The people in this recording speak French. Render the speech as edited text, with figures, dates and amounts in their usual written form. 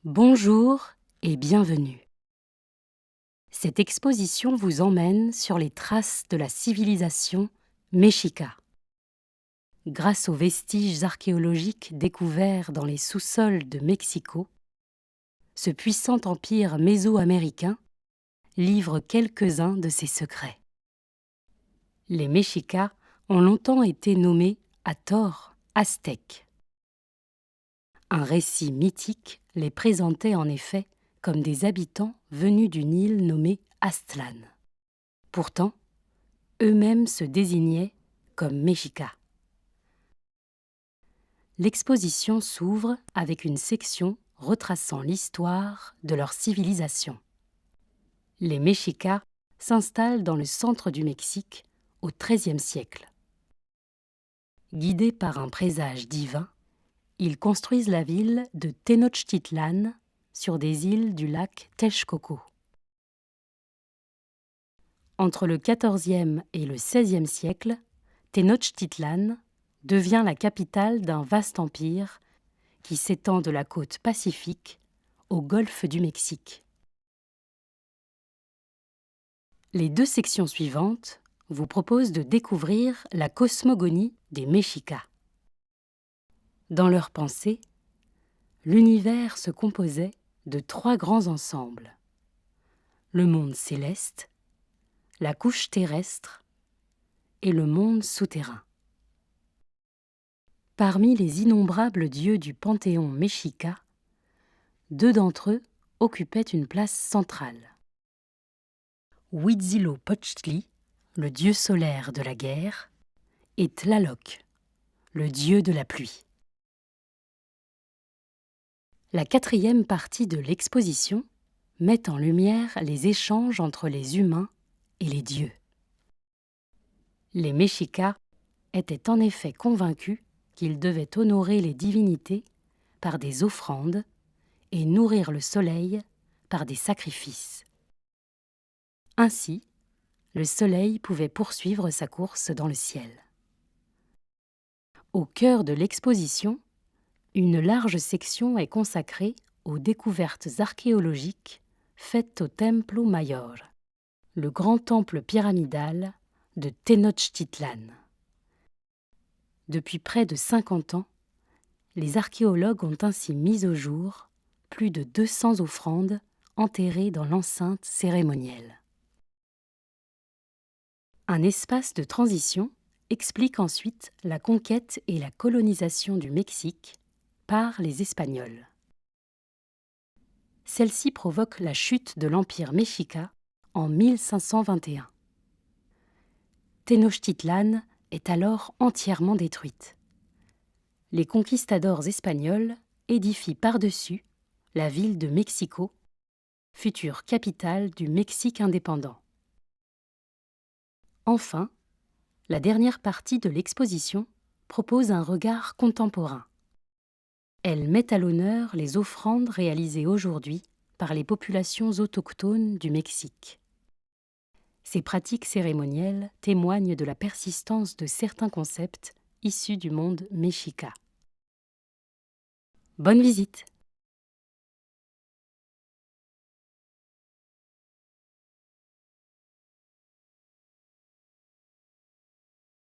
Bonjour et bienvenue. Cette exposition vous emmène sur les traces de la civilisation Mexica. Grâce aux vestiges archéologiques découverts dans les sous-sols de Mexico, ce puissant empire mésoaméricain livre quelques-uns de ses secrets. Les Mexicas ont longtemps été nommés, à tort, Aztèques. Un récit mythique les présentait en effet comme des habitants venus d'une île nommée Aztlán. Pourtant, eux-mêmes se désignaient comme Mexicas. L'exposition s'ouvre avec une section retraçant l'histoire de leur civilisation. Les Mexicas s'installent dans le centre du Mexique au XIIIe siècle. Guidés par un présage divin, ils construisent la ville de Tenochtitlan sur des îles du lac Texcoco. Entre le XIVe et le XVIe siècle, Tenochtitlan devient la capitale d'un vaste empire qui s'étend de la côte Pacifique au golfe du Mexique. Les deux sections suivantes vous proposent de découvrir la cosmogonie des Mexicas. Dans leur pensée, l'univers se composait de trois grands ensembles: le monde céleste, la couche terrestre et le monde souterrain. Parmi les innombrables dieux du panthéon mexica, deux d'entre eux occupaient une place centrale. Huitzilopochtli, le dieu solaire de la guerre, et Tlaloc, le dieu de la pluie. La quatrième partie de l'exposition met en lumière les échanges entre les humains et les dieux. Les Mexicas étaient en effet convaincus qu'ils devaient honorer les divinités par des offrandes et nourrir le soleil par des sacrifices. Ainsi, le soleil pouvait poursuivre sa course dans le ciel. Au cœur de l'exposition, une large section est consacrée aux découvertes archéologiques faites au Templo Mayor, le grand temple pyramidal de Tenochtitlan. Depuis près de 50 ans, les archéologues ont ainsi mis au jour plus de 200 offrandes enterrées dans l'enceinte cérémonielle. Un espace de transition explique ensuite la conquête et la colonisation du Mexique par les Espagnols. Celle-ci provoque la chute de l'empire mexica en 1521. Tenochtitlan est alors entièrement détruite. Les conquistadors espagnols édifient par-dessus la ville de Mexico, future capitale du Mexique indépendant. Enfin, la dernière partie de l'exposition propose un regard contemporain. Elle met à l'honneur les offrandes réalisées aujourd'hui par les populations autochtones du Mexique. Ces pratiques cérémonielles témoignent de la persistance de certains concepts issus du monde mexica. Bonne visite!